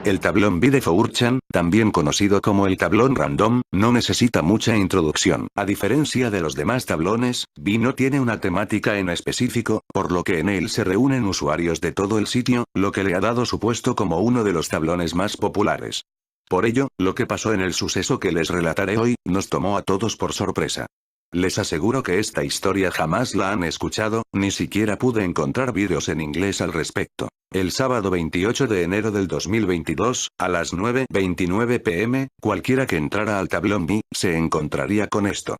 El tablón B de 4chan, también conocido como el tablón random, no necesita mucha introducción. A diferencia de los demás tablones, B no tiene una temática en específico, por lo que en él se reúnen usuarios de todo el sitio, lo que le ha dado su puesto como uno de los tablones más populares. Por ello, lo que pasó en el suceso que les relataré hoy, nos tomó a todos por sorpresa. Les aseguro que esta historia jamás la han escuchado, ni siquiera pude encontrar vídeos en inglés al respecto. El sábado 28 de enero del 2022, a las 9:29 p.m., cualquiera que entrara al tablón B, se encontraría con esto.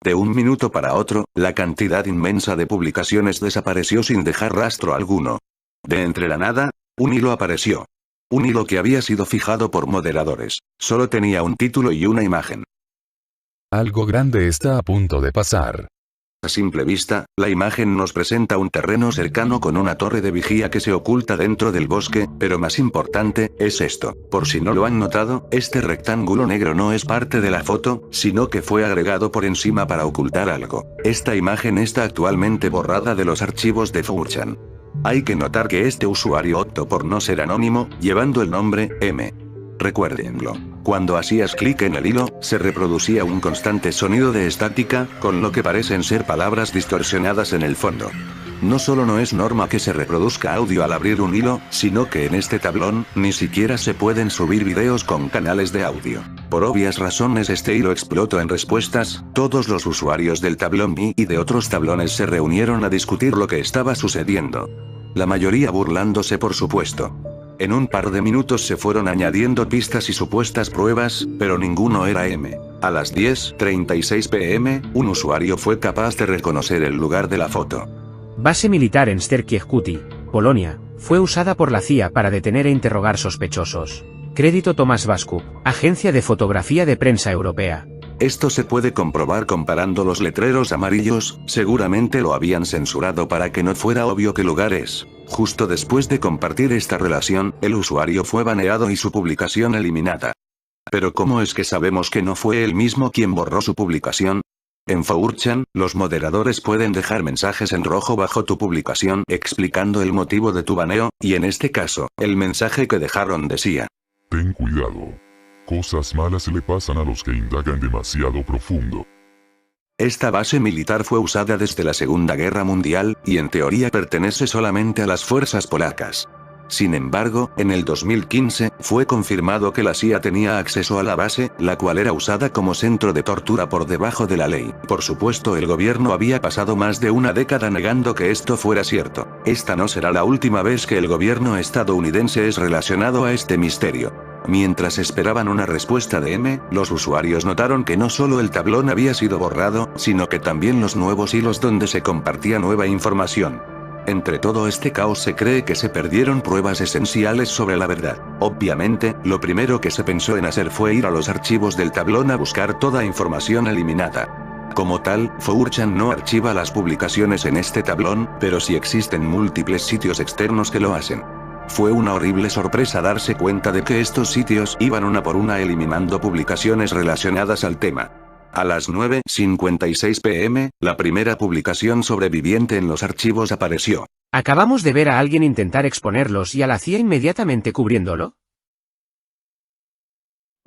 De un minuto para otro, la cantidad inmensa de publicaciones desapareció sin dejar rastro alguno. De entre la nada, un hilo apareció. Un hilo que había sido fijado por moderadores. Solo tenía un título y una imagen. Algo grande está a punto de pasar. A simple vista, la imagen nos presenta un terreno cercano con una torre de vigía que se oculta dentro del bosque, pero más importante, es esto. Por si no lo han notado, este rectángulo negro no es parte de la foto, sino que fue agregado por encima para ocultar algo. Esta imagen está actualmente borrada de los archivos de 4chan. Hay que notar que este usuario optó por no ser anónimo, llevando el nombre M. Recuérdenlo. Cuando hacías clic en el hilo, se reproducía un constante sonido de estática, con lo que parecen ser palabras distorsionadas en el fondo. No solo no es norma que se reproduzca audio al abrir un hilo, sino que en este tablón, ni siquiera se pueden subir videos con canales de audio. Por obvias razones este hilo explotó en respuestas, todos los usuarios del tablón B y de otros tablones se reunieron a discutir lo que estaba sucediendo. La mayoría burlándose por supuesto. En un par de minutos se fueron añadiendo pistas y supuestas pruebas, pero ninguno era M. A las 10:36 p.m., un usuario fue capaz de reconocer el lugar de la foto. Base militar en Sterkiewkuty, Polonia, fue usada por la CIA para detener e interrogar sospechosos. Crédito Tomás Vascup, Agencia de Fotografía de Prensa Europea. Esto se puede comprobar comparando los letreros amarillos, seguramente lo habían censurado para que no fuera obvio qué lugar es. Justo después de compartir esta relación, el usuario fue baneado y su publicación eliminada. Pero ¿cómo es que sabemos que no fue él mismo quien borró su publicación? En 4chan, los moderadores pueden dejar mensajes en rojo bajo tu publicación explicando el motivo de tu baneo, y en este caso, el mensaje que dejaron decía: ten cuidado. Cosas malas le pasan a los que indagan demasiado profundo. Esta base militar fue usada desde la Segunda Guerra Mundial, y en teoría pertenece solamente a las fuerzas polacas. Sin embargo, en el 2015, fue confirmado que la CIA tenía acceso a la base, la cual era usada como centro de tortura por debajo de la ley. Por supuesto, el gobierno había pasado más de una década negando que esto fuera cierto. Esta no será la última vez que el gobierno estadounidense es relacionado a este misterio. Mientras esperaban una respuesta de M, los usuarios notaron que no solo el tablón había sido borrado, sino que también los nuevos hilos donde se compartía nueva información. Entre todo este caos se cree que se perdieron pruebas esenciales sobre la verdad. Obviamente, lo primero que se pensó en hacer fue ir a los archivos del tablón a buscar toda información eliminada. Como tal, 4chan no archiva las publicaciones en este tablón, pero sí existen múltiples sitios externos que lo hacen. Fue una horrible sorpresa darse cuenta de que estos sitios iban una por una eliminando publicaciones relacionadas al tema. A las 9:56 p.m., la primera publicación sobreviviente en los archivos apareció. Acabamos de ver a alguien intentar exponerlos y a la CIA inmediatamente cubriéndolo.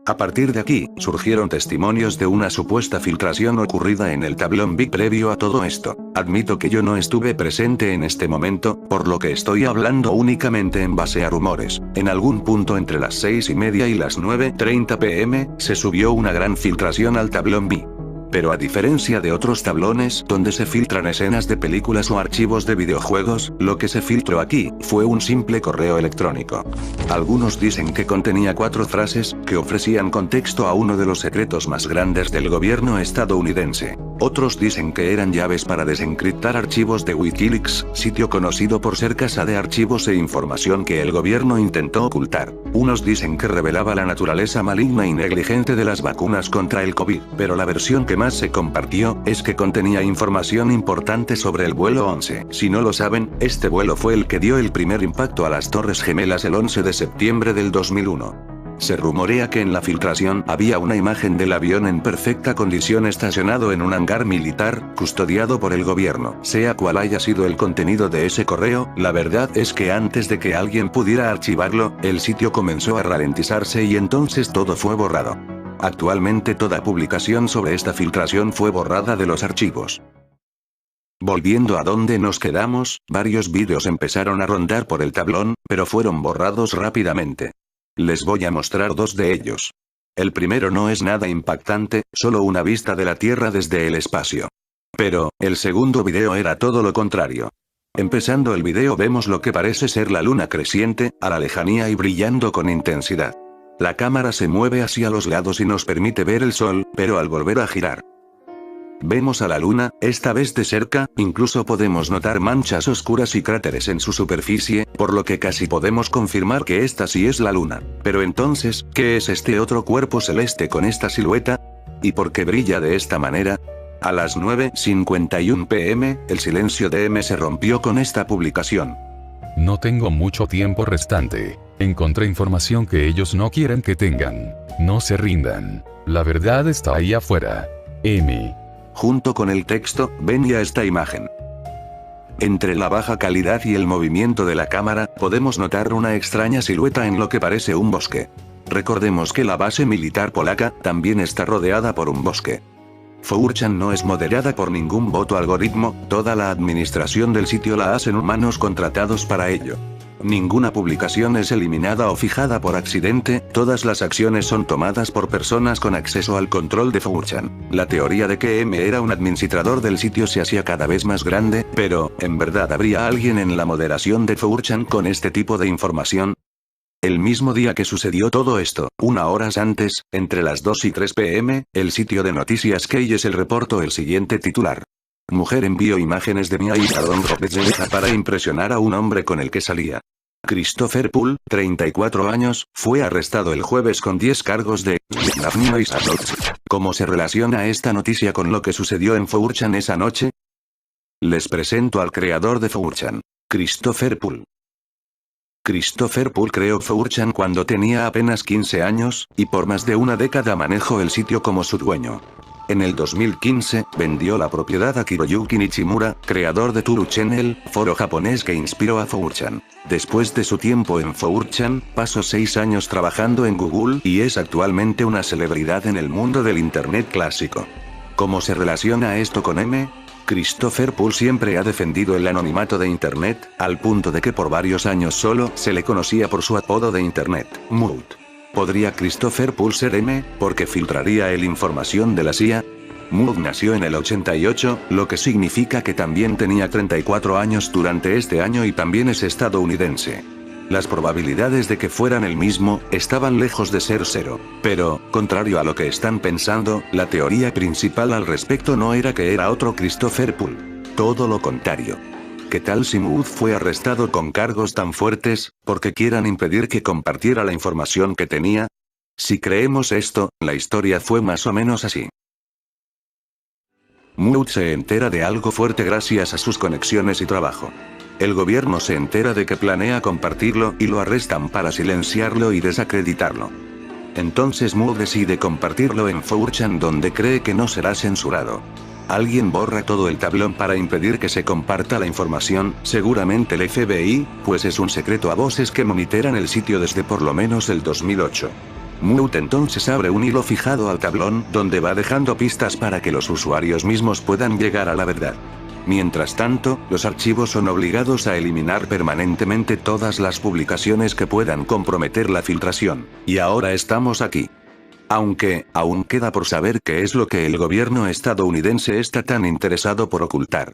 A partir de aquí, surgieron testimonios de una supuesta filtración ocurrida en el tablón B previo a todo esto. Admito que yo no estuve presente en este momento, por lo que estoy hablando únicamente en base a rumores. En algún punto entre las 6:30 y las 9:30 p.m., se subió una gran filtración al tablón B. Pero a diferencia de otros tablones donde se filtran escenas de películas o archivos de videojuegos, lo que se filtró aquí fue un simple correo electrónico. Algunos dicen que contenía 4 frases que ofrecían contexto a uno de los secretos más grandes del gobierno estadounidense. Otros dicen que eran llaves para desencriptar archivos de Wikileaks, sitio conocido por ser casa de archivos e información que el gobierno intentó ocultar. Unos dicen que revelaba la naturaleza maligna y negligente de las vacunas contra el COVID, pero la versión que más se compartió es que contenía información importante sobre el vuelo 11. Si no lo saben, este vuelo fue el que dio el primer impacto a las Torres Gemelas el 11 de septiembre del 2001. Se rumorea que en la filtración había una imagen del avión en perfecta condición estacionado en un hangar militar, custodiado por el gobierno. Sea cual haya sido el contenido de ese correo, la verdad es que antes de que alguien pudiera archivarlo, el sitio comenzó a ralentizarse y entonces todo fue borrado. Actualmente toda publicación sobre esta filtración fue borrada de los archivos. Volviendo a donde nos quedamos, varios vídeos empezaron a rondar por el tablón, pero fueron borrados rápidamente. Les voy a mostrar dos de ellos. El primero no es nada impactante, solo una vista de la Tierra desde el espacio. Pero, el segundo video era todo lo contrario. Empezando el video vemos lo que parece ser la luna creciente, a la lejanía y brillando con intensidad. La cámara se mueve hacia los lados y nos permite ver el sol, pero al volver a girar, vemos a la luna, esta vez de cerca, incluso podemos notar manchas oscuras y cráteres en su superficie, por lo que casi podemos confirmar que esta sí es la luna. Pero entonces, ¿qué es este otro cuerpo celeste con esta silueta? ¿Y por qué brilla de esta manera? A las 9:51 p.m., el silencio de M se rompió con esta publicación. No tengo mucho tiempo restante. Encontré información que ellos no quieren que tengan. No se rindan. La verdad está ahí afuera. M. Junto con el texto, ven ya esta imagen. Entre la baja calidad y el movimiento de la cámara, podemos notar una extraña silueta en lo que parece un bosque. Recordemos que la base militar polaca también está rodeada por un bosque. 4chan no es moderada por ningún voto algoritmo, toda la administración del sitio la hacen humanos contratados para ello. Ninguna publicación es eliminada o fijada por accidente, todas las acciones son tomadas por personas con acceso al control de 4chan. La teoría de que M era un administrador del sitio se hacía cada vez más grande, pero, ¿en verdad habría alguien en la moderación de 4chan con este tipo de información? El mismo día que sucedió todo esto, 1 hora antes, entre las 2 y 3 p.m., el sitio de noticias KSL reportó el siguiente titular. Mujer envió imágenes de Mia y Aaron Robert para impresionar a un hombre con el que salía. Christopher Poole, 34 años, fue arrestado el jueves con 10 cargos de kidnapping y assault. ¿Cómo se relaciona esta noticia con lo que sucedió en 4chan esa noche? Les presento al creador de 4chan, Christopher Poole. Christopher Poole creó 4chan cuando tenía apenas 15 años, y por más de una década manejó el sitio como su dueño. En el 2015, vendió la propiedad a Hiroyuki Nichimura, creador de Turu Channel, foro japonés que inspiró a 4chan. Después de su tiempo en 4chan, pasó 6 años trabajando en Google y es actualmente una celebridad en el mundo del Internet clásico. ¿Cómo se relaciona esto con M? Christopher Poole siempre ha defendido el anonimato de Internet, al punto de que por varios años solo se le conocía por su apodo de Internet, Mute. ¿Podría Christopher Poole ser M, porque filtraría la información de la CIA? Mute nació en el 88, lo que significa que también tenía 34 años durante este año y también es estadounidense. Las probabilidades de que fueran el mismo, estaban lejos de ser cero. Pero, contrario a lo que están pensando, la teoría principal al respecto no era que era otro Christopher Poole. Todo lo contrario. ¿Qué tal si Mute fue arrestado con cargos tan fuertes, porque quieran impedir que compartiera la información que tenía? Si creemos esto, la historia fue más o menos así. Mute se entera de algo fuerte gracias a sus conexiones y trabajo. El gobierno se entera de que planea compartirlo y lo arrestan para silenciarlo y desacreditarlo. Entonces Mute decide compartirlo en 4chan donde cree que no será censurado. Alguien borra todo el tablón para impedir que se comparta la información, seguramente el FBI, pues es un secreto a voces que monitoran el sitio desde por lo menos el 2008. Mute entonces abre un hilo fijado al tablón donde va dejando pistas para que los usuarios mismos puedan llegar a la verdad. Mientras tanto, los archivos son obligados a eliminar permanentemente todas las publicaciones que puedan comprometer la filtración. Y ahora estamos aquí. Aunque, aún queda por saber qué es lo que el gobierno estadounidense está tan interesado por ocultar.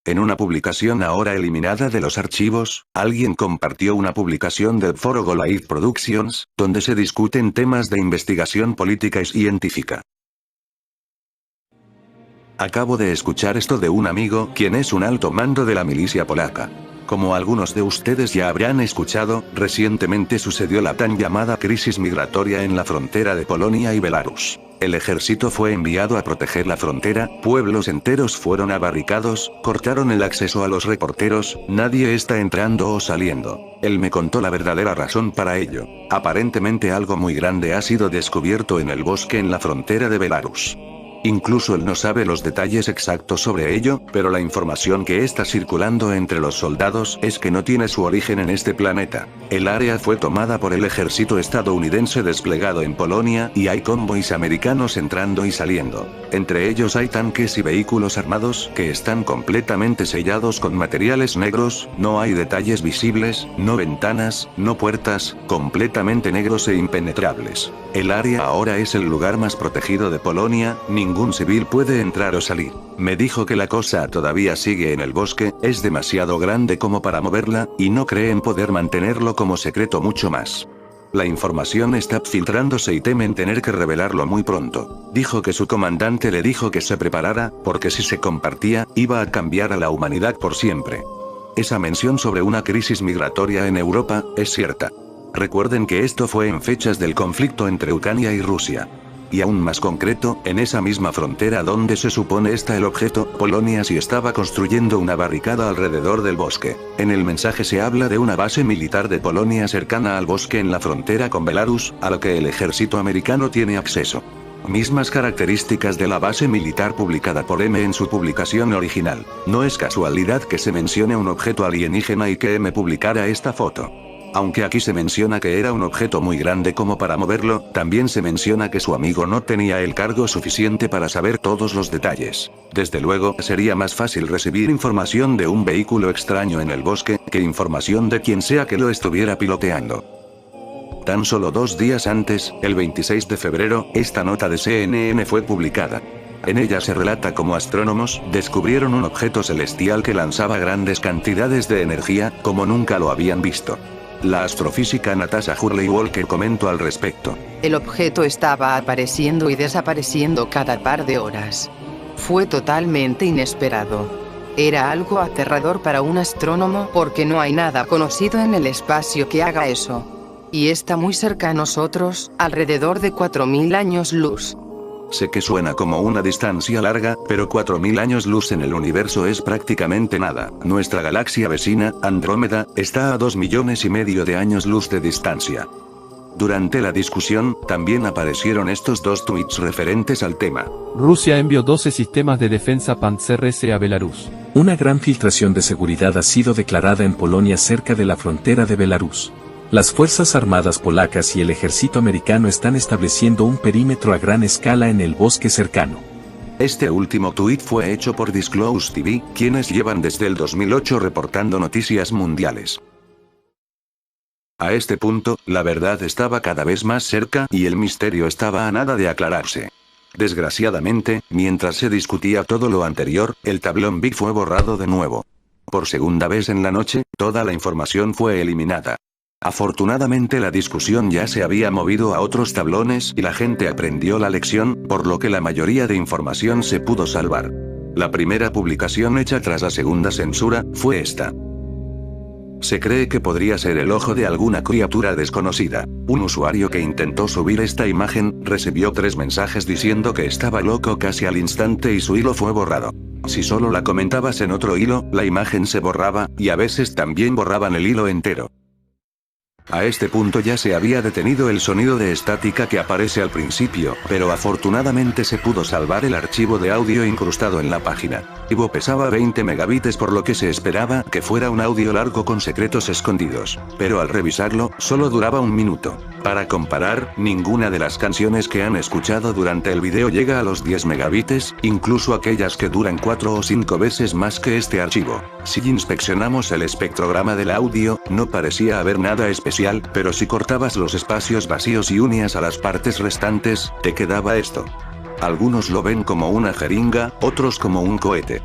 En una publicación ahora eliminada de los archivos, alguien compartió una publicación del foro Goliath Productions, donde se discuten temas de investigación política y científica. Acabo de escuchar esto de un amigo, quien es un alto mando de la milicia polaca. Como algunos de ustedes ya habrán escuchado, recientemente sucedió la tan llamada crisis migratoria en la frontera de Polonia y Belarus. El ejército fue enviado a proteger la frontera, pueblos enteros fueron abarricados, cortaron el acceso a los reporteros, nadie está entrando o saliendo. Él me contó la verdadera razón para ello. Aparentemente algo muy grande ha sido descubierto en el bosque en la frontera de Belarus. Incluso él no sabe los detalles exactos sobre ello, pero la información que está circulando entre los soldados es que no tiene su origen en este planeta. El área fue tomada por el ejército estadounidense desplegado en Polonia y hay convoys americanos entrando y saliendo. Entre ellos hay tanques y vehículos armados que están completamente sellados con materiales negros, no hay detalles visibles, no ventanas, no puertas, completamente negros e impenetrables. El área ahora es el lugar más protegido de Polonia, ningún civil puede entrar o salir. Me dijo que la cosa todavía sigue en el bosque, es demasiado grande como para moverla, y no creen poder mantenerlo como secreto mucho más. La información está filtrándose y temen tener que revelarlo muy pronto. Dijo que su comandante le dijo que se preparara, porque si se compartía, iba a cambiar a la humanidad por siempre. Esa mención sobre una crisis migratoria en Europa, es cierta. Recuerden que esto fue en fechas del conflicto entre Ucrania y Rusia. Y aún más concreto, en esa misma frontera donde se supone está el objeto, Polonia sí estaba construyendo una barricada alrededor del bosque. En el mensaje se habla de una base militar de Polonia cercana al bosque en la frontera con Belarus, a la que el ejército americano tiene acceso. Mismas características de la base militar publicada por M en su publicación original. No es casualidad que se mencione un objeto alienígena y que M publicara esta foto. Aunque aquí se menciona que era un objeto muy grande como para moverlo, también se menciona que su amigo no tenía el cargo suficiente para saber todos los detalles. Desde luego, sería más fácil recibir información de un vehículo extraño en el bosque, que información de quien sea que lo estuviera piloteando. Tan solo 2 días antes, el 26 de febrero, esta nota de CNN fue publicada. En ella se relata cómo astrónomos descubrieron un objeto celestial que lanzaba grandes cantidades de energía, como nunca lo habían visto. La astrofísica Natasha Hurley-Walker comentó al respecto. El objeto estaba apareciendo y desapareciendo cada par de horas. Fue totalmente inesperado. Era algo aterrador para un astrónomo porque no hay nada conocido en el espacio que haga eso. Y está muy cerca a nosotros, alrededor de 4000 años luz. Sé que suena como una distancia larga, pero 4000 años luz en el universo es prácticamente nada. Nuestra galaxia vecina, Andrómeda, está a 2,5 millones de años luz de distancia. Durante la discusión, también aparecieron estos 2 tweets referentes al tema. Rusia envió 12 sistemas de defensa Panzer-S a Belarus. Una gran filtración de seguridad ha sido declarada en Polonia cerca de la frontera de Belarus. Las Fuerzas Armadas polacas y el ejército americano están estableciendo un perímetro a gran escala en el bosque cercano. Este último tuit fue hecho por Disclose TV, quienes llevan desde el 2008 reportando noticias mundiales. A este punto, la verdad estaba cada vez más cerca y el misterio estaba a nada de aclararse. Desgraciadamente, mientras se discutía todo lo anterior, el tablón Big fue borrado de nuevo. Por segunda vez en la noche, toda la información fue eliminada. Afortunadamente la discusión ya se había movido a otros tablones y la gente aprendió la lección, por lo que la mayoría de información se pudo salvar. La primera publicación hecha tras la segunda censura, fue esta. Se cree que podría ser el ojo de alguna criatura desconocida. Un usuario que intentó subir esta imagen, recibió 3 mensajes diciendo que estaba loco casi al instante y su hilo fue borrado. Si solo la comentabas en otro hilo, la imagen se borraba, y a veces también borraban el hilo entero. A este punto ya se había detenido el sonido de estática que aparece al principio, pero afortunadamente se pudo salvar el archivo de audio incrustado en la página. El archivo pesaba 20 megabytes por lo que se esperaba que fuera un audio largo con secretos escondidos, pero al revisarlo, solo duraba 1 minuto. Para comparar, ninguna de las canciones que han escuchado durante el video llega a los 10 megabytes, incluso aquellas que duran 4 o 5 veces más que este archivo. Si inspeccionamos el espectrograma del audio, no parecía haber nada especial, pero si cortabas los espacios vacíos y unías a las partes restantes, te quedaba esto. Algunos lo ven como una jeringa, otros como un cohete.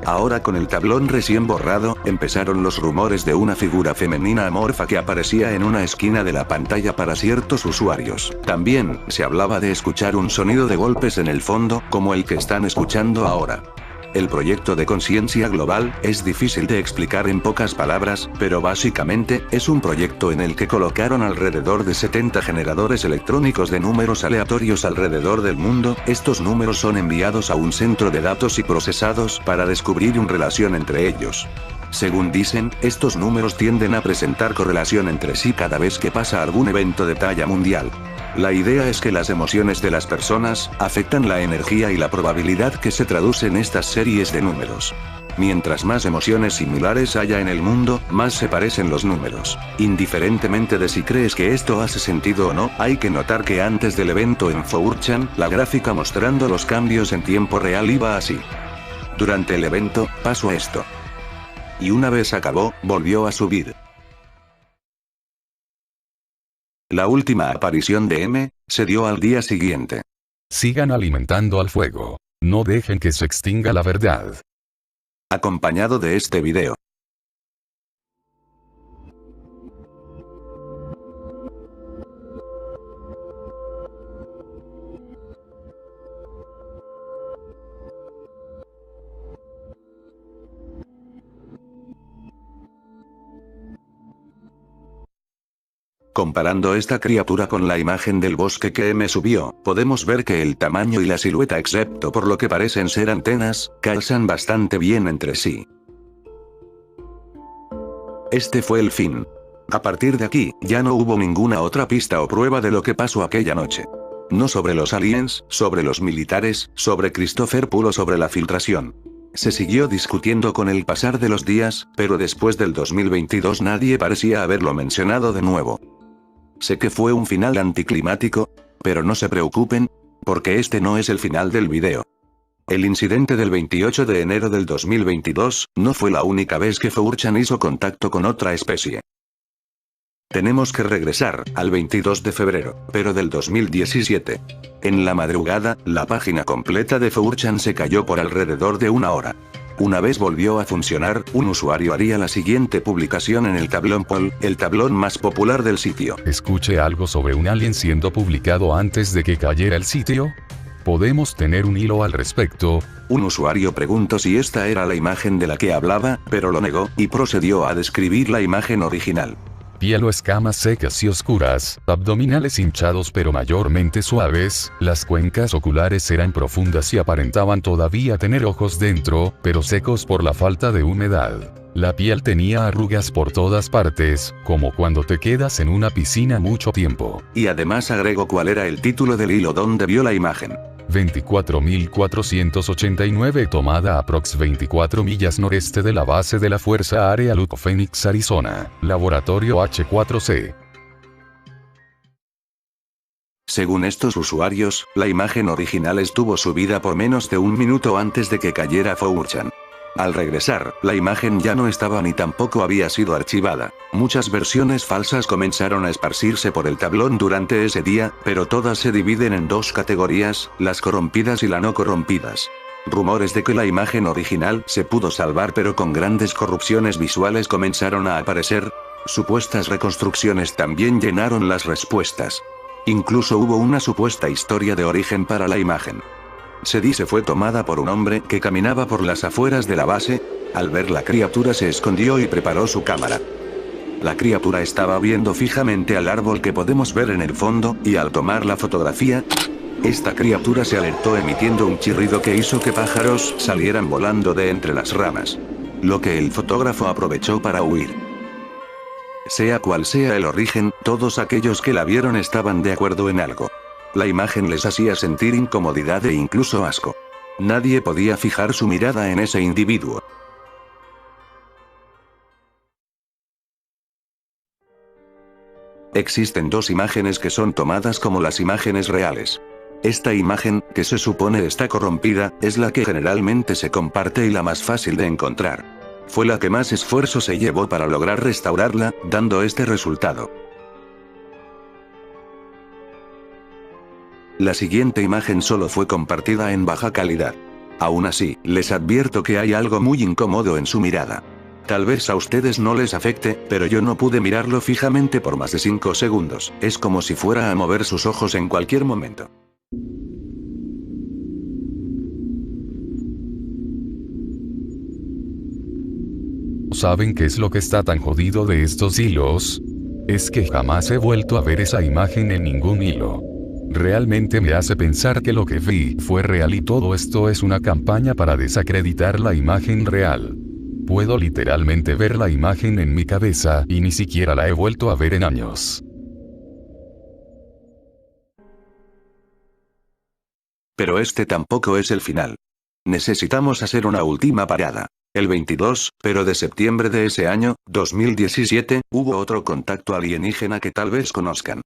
Ahora con el tablón recién borrado, empezaron los rumores de una figura femenina amorfa que aparecía en una esquina de la pantalla para ciertos usuarios. También, se hablaba de escuchar un sonido de golpes en el fondo, como el que están escuchando ahora. El proyecto de conciencia global es difícil de explicar en pocas palabras, pero básicamente es un proyecto en el que colocaron alrededor de 70 generadores electrónicos de números aleatorios alrededor del mundo. Estos números son enviados a un centro de datos y procesados para descubrir una relación entre ellos. Según dicen, estos números tienden a presentar correlación entre sí cada vez que pasa algún evento de talla mundial. La idea es que las emociones de las personas afectan la energía y la probabilidad que se traduce en estas series de números. Mientras más emociones similares haya en el mundo, más se parecen los números. Indiferentemente de si crees que esto hace sentido o no, hay que notar que antes del evento en 4chan, la gráfica mostrando los cambios en tiempo real iba así. Durante el evento, pasó esto. Y una vez acabó, volvió a subir. La última aparición de M se dio al día siguiente. Sigan alimentando al fuego. No dejen que se extinga la verdad. Acompañado de este video. Comparando esta criatura con la imagen del bosque que M subió, podemos ver que el tamaño y la silueta, excepto por lo que parecen ser antenas, calzan bastante bien entre sí. Este fue el fin. A partir de aquí, ya no hubo ninguna otra pista o prueba de lo que pasó aquella noche. No sobre los aliens, sobre los militares, sobre Christopher Poole o sobre la filtración. Se siguió discutiendo con el pasar de los días, pero después del 2022 nadie parecía haberlo mencionado de nuevo. Sé que fue un final anticlimático, pero no se preocupen, porque este no es el final del video. El incidente del 28 de enero del 2022 no fue la única vez que 4chan hizo contacto con otra especie. Tenemos que regresar al 22 de febrero, pero del 2017. En la madrugada, la página completa de 4chan se cayó por alrededor de una hora. Una vez volvió a funcionar, un usuario haría la siguiente publicación en el tablón poll, el tablón más popular del sitio. ¿Escuché algo sobre un alien siendo publicado antes de que cayera el sitio? ¿Podemos tener un hilo al respecto? Un usuario preguntó si esta era la imagen de la que hablaba, pero lo negó, y procedió a describir la imagen original. Piel o escamas secas y oscuras, abdominales hinchados pero mayormente suaves, las cuencas oculares eran profundas y aparentaban todavía tener ojos dentro, pero secos por la falta de humedad. La piel tenía arrugas por todas partes, como cuando te quedas en una piscina mucho tiempo. Y además agregó cuál era el título del hilo donde vio la imagen. 24.489 tomada aprox 24 millas noreste de la base de la Fuerza Aérea Luke Phoenix, Arizona. Laboratorio H4C. Según estos usuarios, la imagen original estuvo subida por menos de un minuto antes de que cayera 4chan. Al regresar, la imagen ya no estaba ni tampoco había sido archivada. Muchas versiones falsas comenzaron a esparcirse por el tablón durante ese día, pero todas se dividen en dos categorías, las corrompidas y las no corrompidas. Rumores de que la imagen original se pudo salvar pero con grandes corrupciones visuales comenzaron a aparecer. Supuestas reconstrucciones también llenaron las respuestas. Incluso hubo una supuesta historia de origen para la imagen. Se dice fue tomada por un hombre que caminaba por las afueras de la base. Al ver la criatura se escondió y preparó su cámara. La criatura estaba viendo fijamente al árbol que podemos ver en el fondo, y al tomar la fotografía, esta criatura se alertó emitiendo un chirrido que hizo que pájaros salieran volando de entre las ramas. Lo que el fotógrafo aprovechó para huir. Sea cual sea el origen, todos aquellos que la vieron estaban de acuerdo en algo. La imagen les hacía sentir incomodidad e incluso asco. Nadie podía fijar su mirada en ese individuo. Existen dos imágenes que son tomadas como las imágenes reales. Esta imagen, que se supone está corrompida, es la que generalmente se comparte y la más fácil de encontrar. Fue la que más esfuerzo se llevó para lograr restaurarla, dando este resultado. La siguiente imagen solo fue compartida en baja calidad. Aún así, les advierto que hay algo muy incómodo en su mirada. Tal vez a ustedes no les afecte, pero yo no pude mirarlo fijamente por más de 5 segundos. Es como si fuera a mover sus ojos en cualquier momento. ¿saben qué es lo que está tan jodido de estos hilos? Es que jamás he vuelto a ver esa imagen en ningún hilo. Realmente me hace pensar que lo que vi fue real y todo esto es una campaña para desacreditar la imagen real. Puedo literalmente ver la imagen en mi cabeza y ni siquiera la he vuelto a ver en años. Pero este tampoco es el final. Necesitamos hacer una última parada. El 22, pero de septiembre de ese año, 2017, hubo otro contacto alienígena que tal vez conozcan.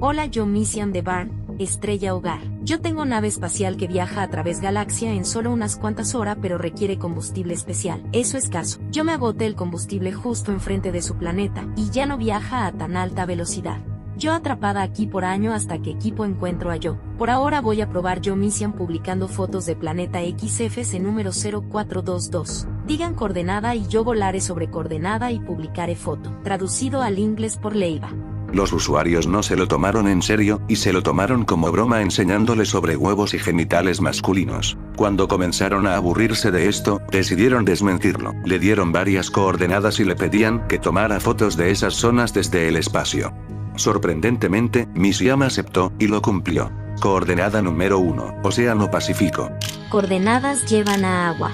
Hola, yo Mission de Barn, Estrella Hogar. Yo tengo nave espacial que viaja a través galaxia en solo unas cuantas horas, pero requiere combustible especial. Eso es escaso. Yo me agoté el combustible justo enfrente de su planeta, y ya no viaja a tan alta velocidad. Yo atrapada aquí por año hasta que equipo encuentro a yo. Por ahora voy a probar yo Mission publicando fotos de planeta XFC número 0422. Digan coordenada y yo volaré sobre coordenada y publicaré foto. Traducido al inglés por Leiva. Los usuarios no se lo tomaron en serio, y se lo tomaron como broma enseñándole sobre huevos y genitales masculinos. Cuando comenzaron a aburrirse de esto, decidieron desmentirlo. Le dieron varias coordenadas y le pedían que tomara fotos de esas zonas desde el espacio. Sorprendentemente, Mission aceptó, y lo cumplió. Coordenada número 1, Océano Pacífico. Coordenadas llevan a agua.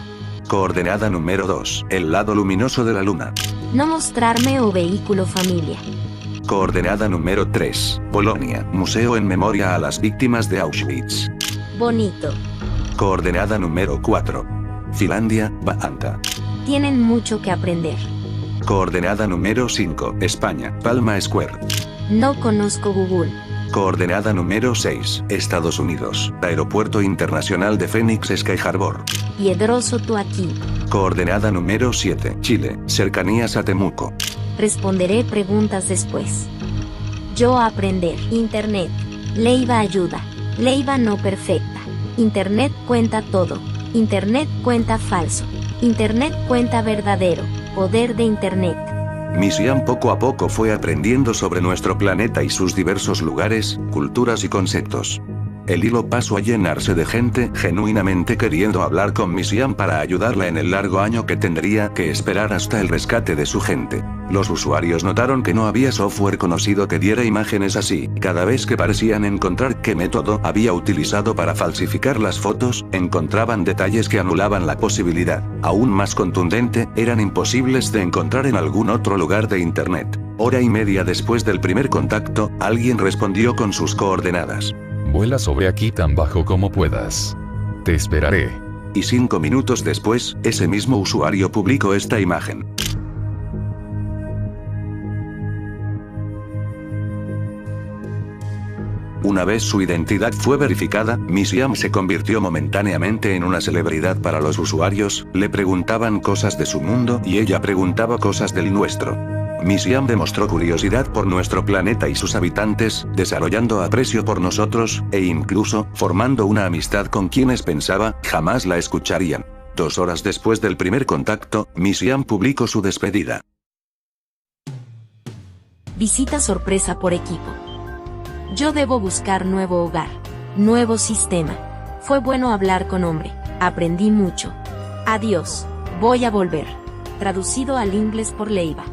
Coordenada número 2, el lado luminoso de la luna. No mostrarme o vehículo familia. Coordenada número 3, Polonia, museo en memoria a las víctimas de Auschwitz. Bonito. Coordenada número 4, Finlandia, Vaanta. Tienen mucho que aprender. Coordenada número 5, España, Palma Square. No conozco Google. Coordenada número 6, Estados Unidos, Aeropuerto Internacional de Phoenix Sky Harbor. Piedroso tú aquí. Coordenada número 7, Chile, cercanías a Temuco. Responderé preguntas después. Yo aprender. Internet. Leiva ayuda. Leiva no perfecta. Internet cuenta todo. Internet cuenta falso. Internet cuenta verdadero. Poder de Internet. Mission poco a poco fue aprendiendo sobre nuestro planeta y sus diversos lugares, culturas y conceptos. El hilo pasó a llenarse de gente genuinamente queriendo hablar con Mission para ayudarla en el largo año que tendría que esperar hasta el rescate de su gente. Los usuarios notaron que no había software conocido que diera imágenes así. Cada vez que parecían encontrar qué método había utilizado para falsificar las fotos, encontraban detalles que anulaban la posibilidad. Aún más contundente, eran imposibles de encontrar en algún otro lugar de Internet. Hora y media después del primer contacto, alguien respondió con sus coordenadas. Vuela sobre aquí tan bajo como puedas. Te esperaré. Y 5 minutos después, ese mismo usuario publicó esta imagen. Una vez su identidad fue verificada, Mission se convirtió momentáneamente en una celebridad para los usuarios, le preguntaban cosas de su mundo y ella preguntaba cosas del nuestro. Mission demostró curiosidad por nuestro planeta y sus habitantes, desarrollando aprecio por nosotros, e incluso, formando una amistad con quienes pensaba, jamás la escucharían. 2 horas después del primer contacto, Mission publicó su despedida. Visita sorpresa por equipo. Yo debo buscar nuevo hogar. Nuevo sistema. Fue bueno hablar con hombre. Aprendí mucho. Adiós. Voy a volver. Traducido al inglés por Leiva.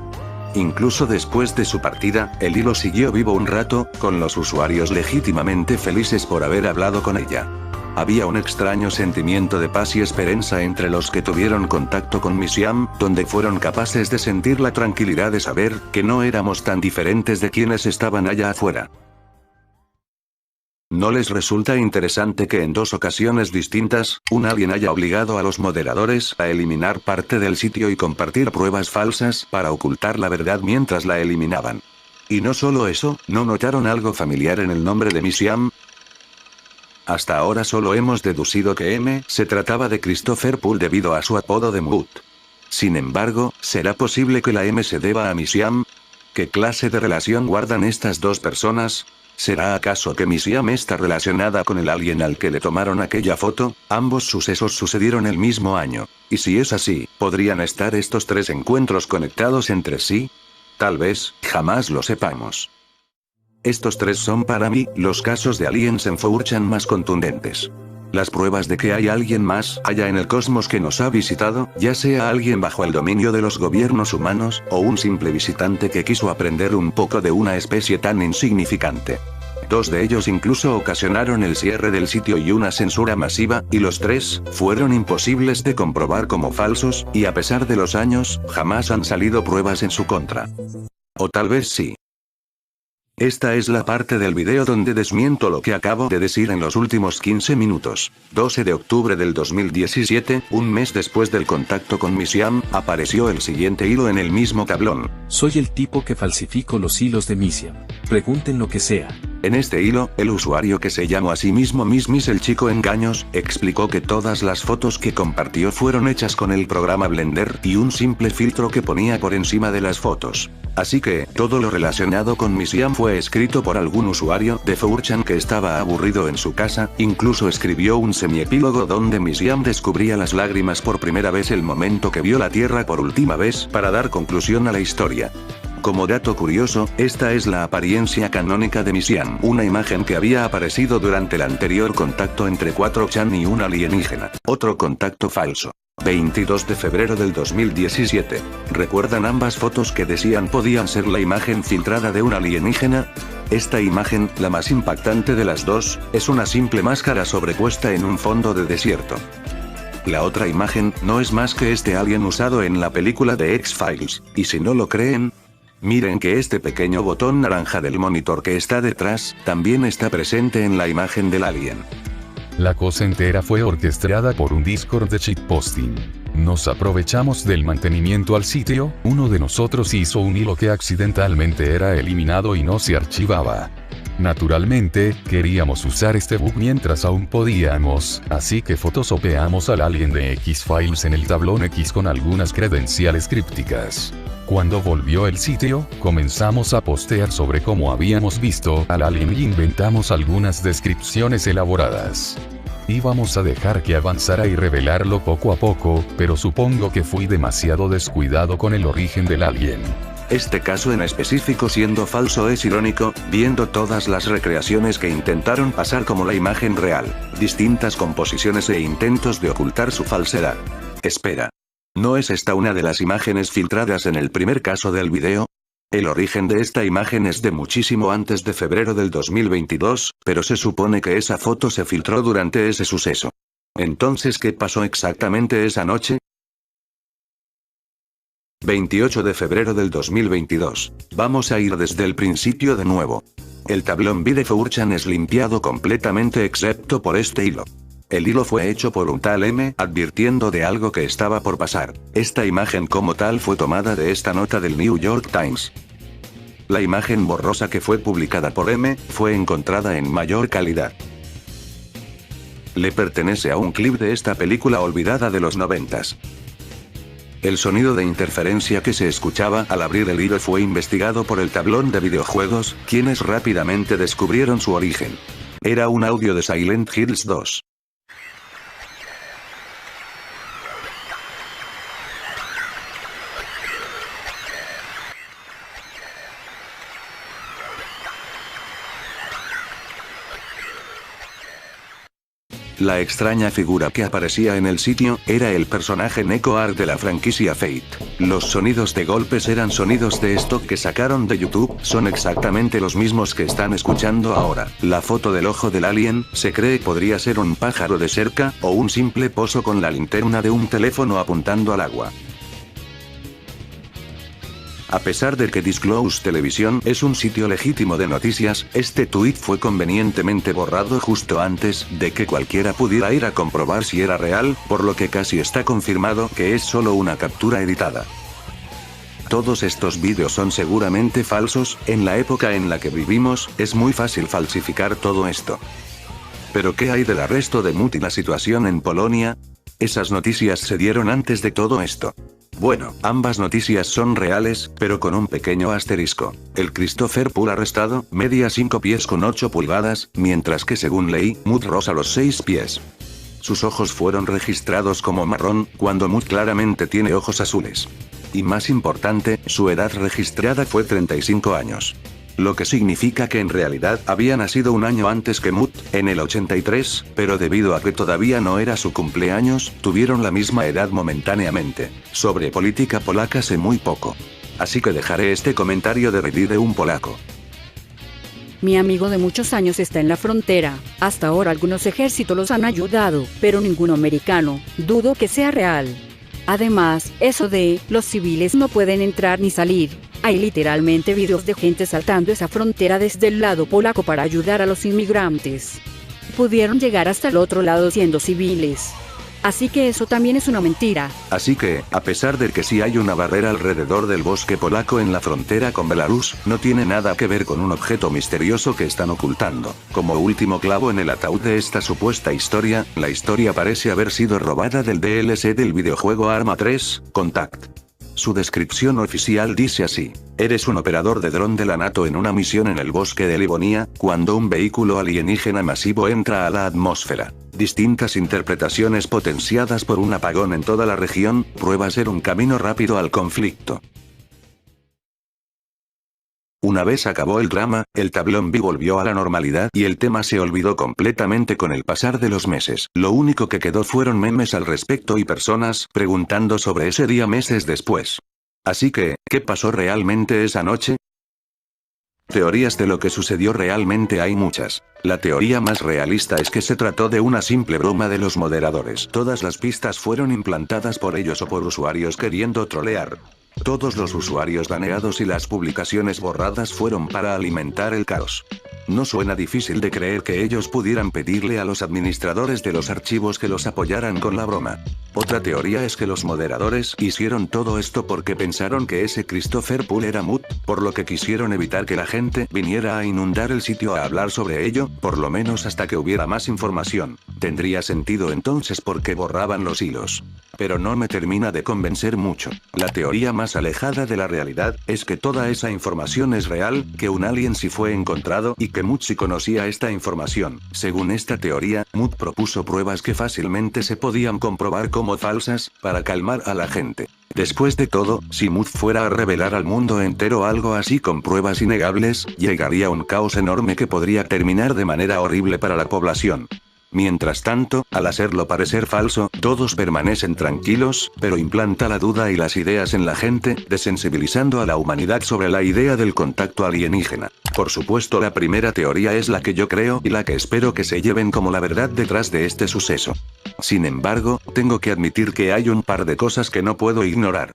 Incluso después de su partida, el hilo siguió vivo un rato, con los usuarios legítimamente felices por haber hablado con ella. Había un extraño sentimiento de paz y esperanza entre los que tuvieron contacto con Mission, donde fueron capaces de sentir la tranquilidad de saber que no éramos tan diferentes de quienes estaban allá afuera. ¿No les resulta interesante que en 2 ocasiones distintas, un alien haya obligado a los moderadores a eliminar parte del sitio y compartir pruebas falsas para ocultar la verdad mientras la eliminaban? Y no solo eso, ¿no notaron algo familiar en el nombre de Mission? Hasta ahora solo hemos deducido que M se trataba de Christopher Poole debido a su apodo de Moot. Sin embargo, ¿será posible que la M se deba a Mission? ¿Qué clase de relación guardan estas 2 personas? ¿Será acaso que Mission está relacionada con el alien al que le tomaron aquella foto? Ambos sucesos sucedieron el mismo año. Y si es así, ¿podrían estar estos 3 encuentros conectados entre sí? Tal vez, jamás lo sepamos. Estos 3 son para mí, los casos de aliens en 4chan más contundentes. Las pruebas de que hay alguien más allá en el cosmos que nos ha visitado, ya sea alguien bajo el dominio de los gobiernos humanos, o un simple visitante que quiso aprender un poco de una especie tan insignificante. 2 de ellos incluso ocasionaron el cierre del sitio y una censura masiva, y los 3 fueron imposibles de comprobar como falsos, y a pesar de los años, jamás han salido pruebas en su contra. O tal vez sí. Esta es la parte del video donde desmiento lo que acabo de decir en los últimos 15 minutos. 12 de octubre del 2017, un mes después del contacto con Misiam, apareció el siguiente hilo en el mismo tablón. Soy el tipo que falsifico los hilos de Misiam. Pregunten lo que sea. En este hilo, el usuario que se llamó a sí mismo Miss el Chico Engaños, explicó que todas las fotos que compartió fueron hechas con el programa Blender y un simple filtro que ponía por encima de las fotos. Así que, todo lo relacionado con Misiam fue escrito por algún usuario de 4chan que estaba aburrido en su casa, incluso escribió un semiepílogo donde Misiam descubría las lágrimas por primera vez el momento que vio la Tierra por última vez para dar conclusión a la historia. Como dato curioso, esta es la apariencia canónica de Misiam, una imagen que había aparecido durante el anterior contacto entre 4chan y un alienígena. Otro contacto falso. 22 de febrero del 2017. ¿Recuerdan ambas fotos que decían podían ser la imagen filtrada de un alienígena? Esta imagen, la más impactante de las dos, es una simple máscara sobrepuesta en un fondo de desierto. La otra imagen, no es más que este alien usado en la película de X-Files, y si no lo creen, miren que este pequeño botón naranja del monitor que está detrás, también está presente en la imagen del alien. La cosa entera fue orquestada por un Discord de shitposting. Nos aprovechamos del mantenimiento al sitio, uno de nosotros hizo un hilo que accidentalmente era eliminado y no se archivaba. Naturalmente, queríamos usar este bug mientras aún podíamos, así que photoshopeamos al alien de X-Files en el tablón X con algunas credenciales crípticas. Cuando volvió el sitio, comenzamos a postear sobre cómo habíamos visto al alien y inventamos algunas descripciones elaboradas. Íbamos a dejar que avanzara y revelarlo poco a poco, pero supongo que fui demasiado descuidado con el origen del alien. Este caso en específico siendo falso es irónico, viendo todas las recreaciones que intentaron pasar como la imagen real, distintas composiciones e intentos de ocultar su falsedad. Espera. ¿No es esta una de las imágenes filtradas en el primer caso del video? El origen de esta imagen es de muchísimo antes de febrero del 2022, pero se supone que esa foto se filtró durante ese suceso. Entonces, ¿qué pasó exactamente esa noche? 28 de febrero del 2022. Vamos a ir desde el principio de nuevo. El tablón de 4chan es limpiado completamente excepto por este hilo. El hilo fue hecho por un tal M, advirtiendo de algo que estaba por pasar. Esta imagen como tal fue tomada de esta nota del New York Times. La imagen borrosa que fue publicada por M, fue encontrada en mayor calidad. Le pertenece a un clip de esta película olvidada de los 90s. El sonido de interferencia que se escuchaba al abrir el hilo fue investigado por el tablón de videojuegos, quienes rápidamente descubrieron su origen. Era un audio de Silent Hills 2. La extraña figura que aparecía en el sitio, era el personaje Neko Arc de la franquicia Fate. Los sonidos de golpes eran sonidos de stock que sacaron de YouTube, son exactamente los mismos que están escuchando ahora. La foto del ojo del alien, se cree podría ser un pájaro de cerca, o un simple pozo con la linterna de un teléfono apuntando al agua. A pesar de que Disclose Televisión es un sitio legítimo de noticias, este tuit fue convenientemente borrado justo antes de que cualquiera pudiera ir a comprobar si era real, por lo que casi está confirmado que es solo una captura editada. Todos estos vídeos son seguramente falsos, en la época en la que vivimos, es muy fácil falsificar todo esto. ¿Pero qué hay del arresto de Muti y la situación en Polonia? Esas noticias se dieron antes de todo esto. Bueno, ambas noticias son reales, pero con un pequeño asterisco. El Christopher Pool arrestado, media 5 pies con 8 pulgadas, mientras que según ley, Mut roza los 6 pies. Sus ojos fueron registrados como marrón, cuando Mut claramente tiene ojos azules. Y más importante, su edad registrada fue 35 años. lo que significa que en realidad había nacido un año antes que Mut, en el 83, pero debido a que todavía no era su cumpleaños, tuvieron la misma edad momentáneamente. Sobre política polaca sé muy poco. Así que dejaré este comentario de Reddit de un polaco. Mi amigo de muchos años está en la frontera. Hasta ahora algunos ejércitos los han ayudado, pero ninguno americano. Dudo que sea real. Además, eso de, los civiles no pueden entrar ni salir. Hay literalmente videos de gente saltando esa frontera desde el lado polaco para ayudar a los inmigrantes. Pudieron llegar hasta el otro lado siendo civiles. Así que eso también es una mentira. Así que, a pesar de que sí hay una barrera alrededor del bosque polaco en la frontera con Belarus, no tiene nada que ver con un objeto misterioso que están ocultando. Como último clavo en el ataúd de esta supuesta historia, la historia parece haber sido robada del DLC del videojuego Arma 3, Contact. Su descripción oficial dice así: eres un operador de dron de la NATO en una misión en el bosque de Livonia, cuando un vehículo alienígena masivo entra a la atmósfera. Distintas interpretaciones potenciadas por un apagón en toda la región, prueba ser un camino rápido al conflicto. Una vez acabó el drama, el tablón B volvió a la normalidad y el tema se olvidó completamente con el pasar de los meses. Lo único que quedó fueron memes al respecto y personas preguntando sobre ese día meses después. Así que, ¿qué pasó realmente esa noche? Teorías de lo que sucedió realmente hay muchas. La teoría más realista es que se trató de una simple broma de los moderadores. Todas las pistas fueron implantadas por ellos o por usuarios queriendo trolear. Todos los usuarios baneados y las publicaciones borradas fueron para alimentar el caos. No suena difícil de creer que ellos pudieran pedirle a los administradores de los archivos que los apoyaran con la broma. Otra teoría es que los moderadores hicieron todo esto porque pensaron que ese Christopher Poole era Mut, por lo que quisieron evitar que la gente viniera a inundar el sitio a hablar sobre ello, por lo menos hasta que hubiera más información. Tendría sentido entonces porque borraban los hilos. Pero no me termina de convencer mucho. La teoría más alejada de la realidad es que toda esa información es real, que un alien sí fue encontrado y que Mut sí conocía esta información. Según esta teoría, Mut propuso pruebas que fácilmente se podían comprobar como falsas, para calmar a la gente. Después de todo, si Mut fuera a revelar al mundo entero algo así con pruebas innegables, llegaría un caos enorme que podría terminar de manera horrible para la población. Mientras tanto, al hacerlo parecer falso, todos permanecen tranquilos, pero implanta la duda y las ideas en la gente, desensibilizando a la humanidad sobre la idea del contacto alienígena. Por supuesto, la primera teoría es la que yo creo y la que espero que se lleven como la verdad detrás de este suceso. Sin embargo, tengo que admitir que hay un par de cosas que no puedo ignorar.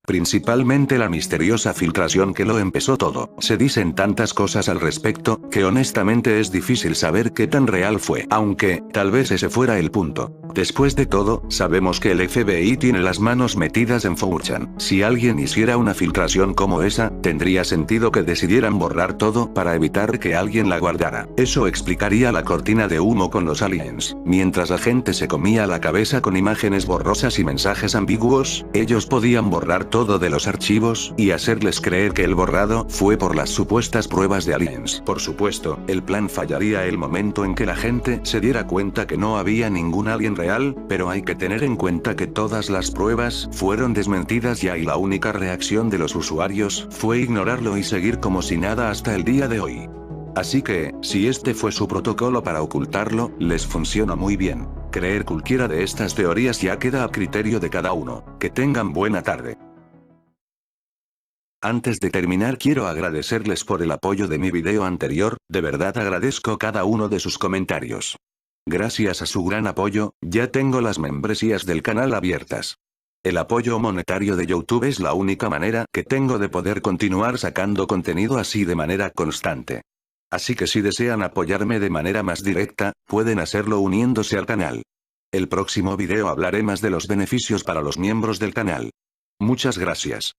Principalmente la misteriosa filtración que lo empezó todo. Se dicen tantas cosas al respecto, que honestamente es difícil saber qué tan real fue. Aunque, tal vez ese fuera el punto. Después de todo, sabemos que el FBI tiene las manos metidas en 4chan. Si alguien hiciera una filtración como esa, tendría sentido que decidieran borrar todo para evitar que alguien la guardara. Eso explicaría la cortina de humo con los aliens. Mientras la gente se comía la cabeza con imágenes borrosas y mensajes ambiguos, ellos podían borrar todo de los archivos, y hacerles creer que el borrado fue por las supuestas pruebas de aliens. Por supuesto, el plan fallaría el momento en que la gente se diera cuenta que no había ningún alien real, pero hay que tener en cuenta que todas las pruebas fueron desmentidas ya y la única reacción de los usuarios fue ignorarlo y seguir como si nada hasta el día de hoy. Así que, si este fue su protocolo para ocultarlo, les funciona muy bien. Creer cualquiera de estas teorías ya queda a criterio de cada uno. Que tengan buena tarde. Antes de terminar quiero agradecerles por el apoyo de mi video anterior, de verdad agradezco cada uno de sus comentarios. Gracias a su gran apoyo, ya tengo las membresías del canal abiertas. El apoyo monetario de YouTube es la única manera que tengo de poder continuar sacando contenido así de manera constante. Así que si desean apoyarme de manera más directa, pueden hacerlo uniéndose al canal. El próximo video hablaré más de los beneficios para los miembros del canal. Muchas gracias.